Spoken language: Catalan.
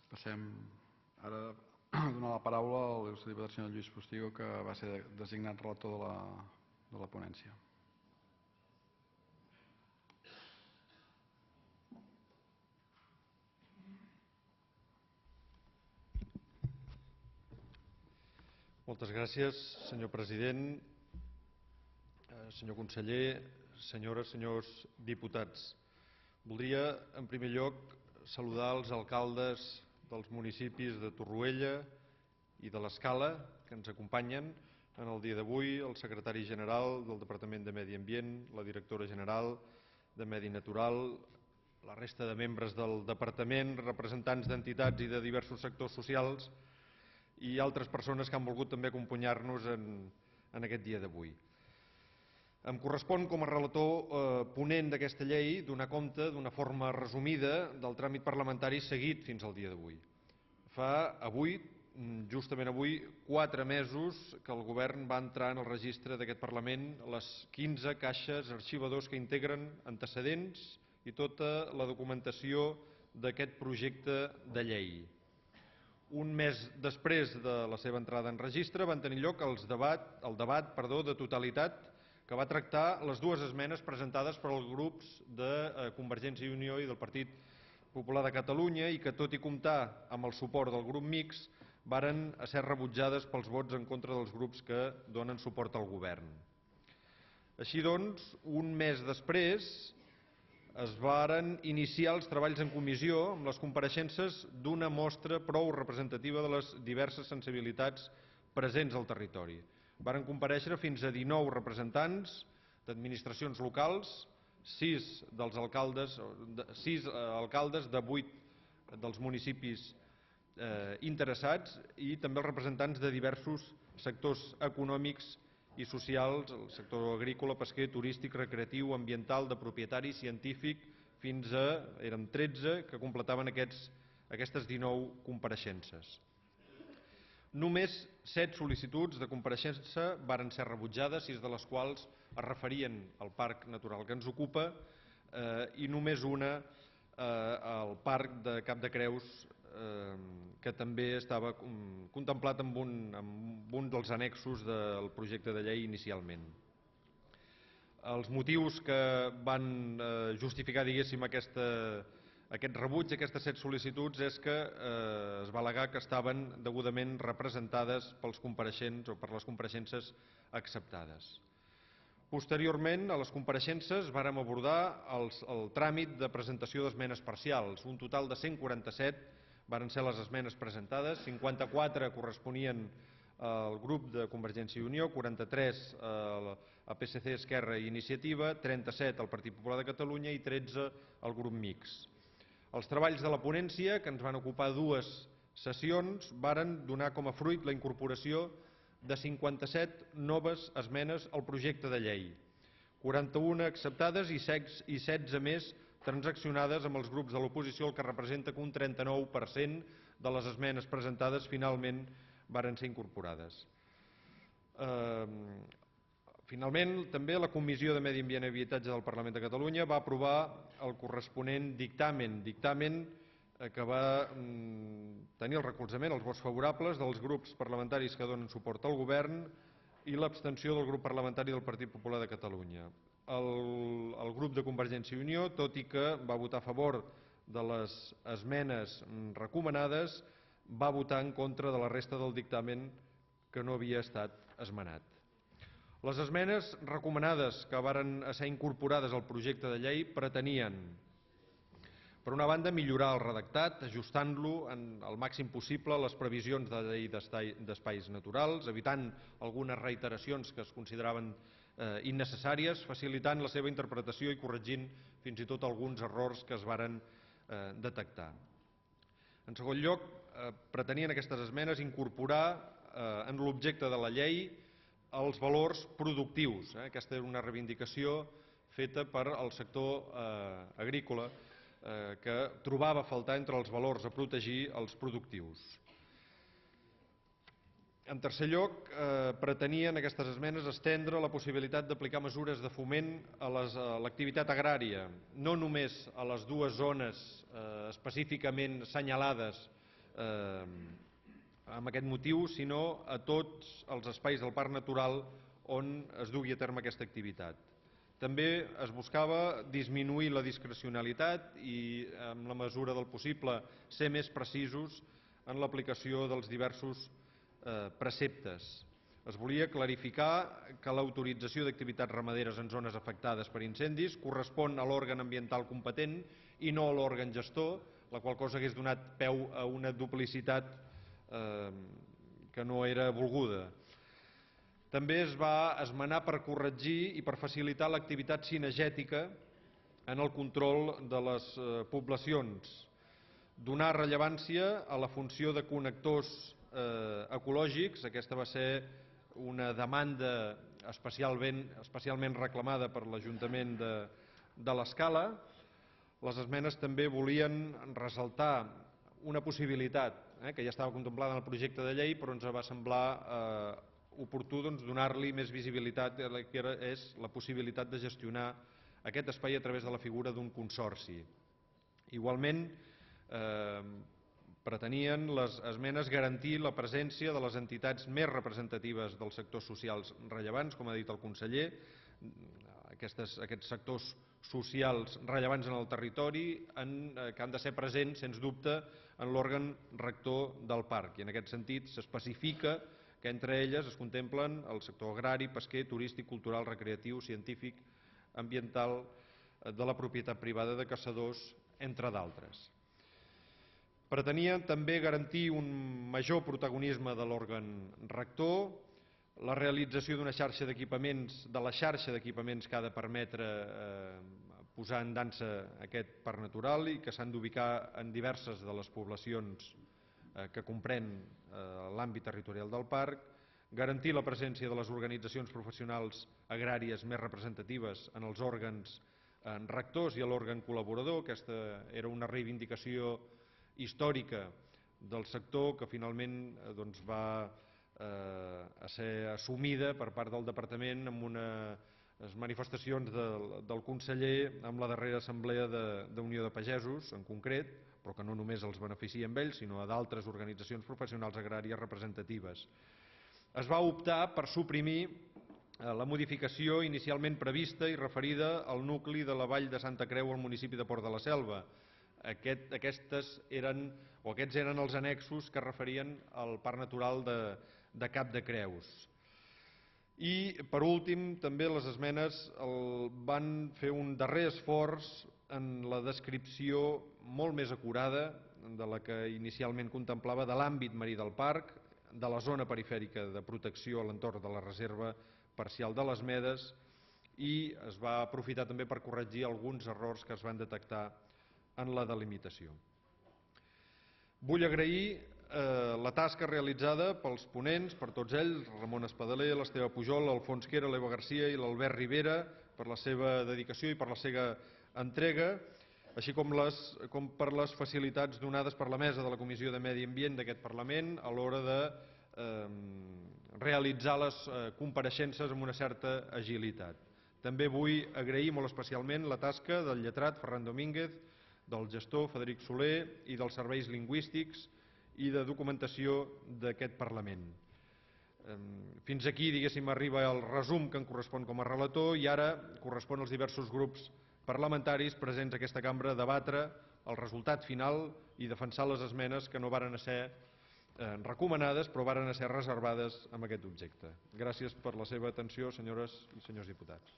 Passem ara a donar la paraula a l'il·lustre diputat senyor Lluís Postigo, que va ser designat relator de la ponència. Moltes gràcies, senyor president, senyor conseller, senyores, senyors diputats. Voldria, en primer lloc, saludar els alcaldes dels municipis de Torroella i de l'Escala que ens acompanyen en el dia d'avui, el secretari general del Departament de Medi Ambient, la directora general de Medi Natural, la resta de membres del departament, representants d'entitats i de diversos sectors socials i altres persones que han volgut també acompanyar-nos en aquest dia d'avui. Em correspon, com a relator ponent d'aquesta llei, donar compte d'una forma resumida del tràmit parlamentari seguit fins al dia d'avui. Fa avui, justament avui, 4 mesos que el Govern va entrar en el registre d'aquest Parlament les 15 caixes arxivadors que integren antecedents i tota la documentació d'aquest projecte de llei. Un mes després de la seva entrada en registre van tenir lloc el debat de totalitat que va tractar les 2 esmenes presentades per als grups de Convergència i Unió i del Partit Popular de Catalunya i que, tot i comptar amb el suport del grup mixt, varen ser rebutjades pels vots en contra dels grups que donen suport al Govern. Així doncs, un mes després es varen iniciar els treballs en comissió amb les compareixences d'una mostra prou representativa de les diverses sensibilitats presents al territori. Varen comparèixer fins a 19 representants d'administracions locals, 6 alcaldes de 8 dels municipis interessats i també els representants de diversos sectors econòmics i socials, el sector agrícola, pesquer, turístic, recreatiu, ambiental, de propietari, científic, fins a, érem 13, que completaven aquestes 19 compareixences. Només 7 sol·licituds de compareixença varen ser rebutjades, 6 de les quals es referien al Parc Natural que ens ocupa i només una al Parc de Cap de Creus, que també estava contemplat en un dels annexos del projecte de llei inicialment. Els motius que van justificar, diguéssim, aquest rebuig, aquestes 7 sol·licituds, és que es va al·legar que estaven degudament representades pels compareixents o per les compareixences acceptades. Posteriorment, a les compareixences vàrem abordar el tràmit de presentació d'esmenes parcials. Un total de 147 varen ser les esmenes presentades, 54 corresponien al grup de Convergència i Unió, 43 a PSC, Esquerra i Iniciativa, 37 al Partit Popular de Catalunya i 13 al grup mixt. Els treballs de la ponència, que ens van ocupar 2 sessions, varen donar com a fruit la incorporació de 57 noves esmenes al projecte de llei, 41 acceptades i 16 més transaccionades amb els grups de l'oposició, el que representa que un 39% de les esmenes presentades finalment varen ser incorporades. Finalment, també la Comissió de Medi Ambient i Habitatge del Parlament de Catalunya va aprovar el corresponent dictamen que va tenir el recolzament, els vots favorables dels grups parlamentaris que donen suport al Govern i l'abstenció del grup parlamentari del Partit Popular de Catalunya. El grup de Convergència i Unió, tot i que va votar a favor de les esmenes recomanades, va votar en contra de la resta del dictamen que no havia estat esmenat. Les esmenes recomanades que varen ser incorporades al projecte de llei pretenien, per una banda, millorar el redactat, ajustant-lo al màxim possible a les previsions de la llei d'espais naturals, evitant algunes reiteracions que es consideraven innecessàries, facilitant la seva interpretació i corregint fins i tot alguns errors que es varen detectar. En segon lloc, pretenien aquestes esmenes incorporar en l'objecte de la llei els valors productius. Aquesta era una reivindicació feta per al sector agrícola, que trobava a faltar entre els valors a protegir els productius. En tercer lloc, pretenien aquestes esmenes estendre la possibilitat d'aplicar mesures de foment a l'activitat agrària, no només a les 2 zones específicament assenyalades amb aquest motiu, sinó a tots els espais del parc natural on es dugui a terme aquesta activitat. També es buscava disminuir la discrecionalitat i, en la mesura del possible, ser més precisos en l'aplicació dels diversos preceptes. Es volia clarificar que l'autorització d'activitats ramaderes en zones afectades per incendis correspon a l'òrgan ambiental competent i no a l'òrgan gestor, la qual cosa hagués donat peu a una duplicitat que no era volguda. També es va esmenar per corregir i per facilitar l'activitat cinegètica en el control de les poblacions, donar rellevància a la funció de connectors ecològics. Aquesta va ser una demanda especialment reclamada per l'Ajuntament de l'Escala. Les esmenes també volien ressaltar una possibilitat que ja estava contemplada en el projecte de llei, però ens va semblar oportú donar-li més visibilitat, que és la possibilitat de gestionar aquest espai a través de la figura d'un consorci. Igualment, pretenien les esmenes garantir la presència de les entitats més representatives dels sectors socials rellevants, com ha dit el conseller, aquests sectors socials rellevants en el territori que han de ser presents, sens dubte, en l'òrgan rector del parc. I en aquest sentit s'especifica que entre elles es contemplen el sector agrari, pesquer, turístic, cultural, recreatiu, científic, ambiental, de la propietat privada, de caçadors, entre d'altres. Pretenien també garantir un major protagonisme de l'òrgan rector, la realització d'una xarxa d'equipaments, de la xarxa d'equipaments que ha de permetre posar en dansa aquest parc natural i que s'han d'ubicar en diverses de les poblacions que comprèn l'àmbit territorial del parc, garantir la presència de les organitzacions professionals agràries més representatives en els òrgans rectors i a l'òrgan col·laborador. Aquesta era una reivindicació històrica del sector que finalment va ser assumida per part del Departament amb unes manifestacions del conseller amb la darrera assemblea d'Unió de Pagesos, en concret, però que no només els beneficia a ells, sinó a d'altres organitzacions professionals agràries representatives. Es va optar per suprimir la modificació inicialment prevista i referida al nucli de la Vall de Santa Creu al municipi de Port de la Selva. Aquests eren els annexos que referien al Parc Natural de Cap de Creus. I, per últim, també les esmenes van fer un darrer esforç en la descripció molt més acurada de la que inicialment contemplava de l'àmbit marí del parc, de la zona perifèrica de protecció a l'entorn de la reserva parcial de les Medes, i es va aprofitar també per corregir alguns errors que es van detectar en la delimitació. Vull agrair la tasca realitzada pels ponents, per tots ells, Ramon Espadaler, l'Esteve Pujol, l'Alfons Quera, l'Eva Garcia i l'Albert Rivera, per la seva dedicació i per la seva entrega, així com per les facilitats donades per la mesa de la Comissió de Medi Ambient d'aquest Parlament a l'hora de realitzar les compareixences amb una certa agilitat. També vull agrair molt especialment la tasca del lletrat Ferran Domínguez, del gestor Frederic Soler i dels serveis lingüístics i de documentació d'aquest Parlament. Fins aquí, diguéssim, arriba el resum que em correspon com a relator i ara correspon als diversos grups parlamentaris presents a aquesta cambra debatre el resultat final i defensar les esmenes que no varen ser recomanades però varen ser reservades amb aquest objecte. Gràcies per la seva atenció, senyores i senyors diputats.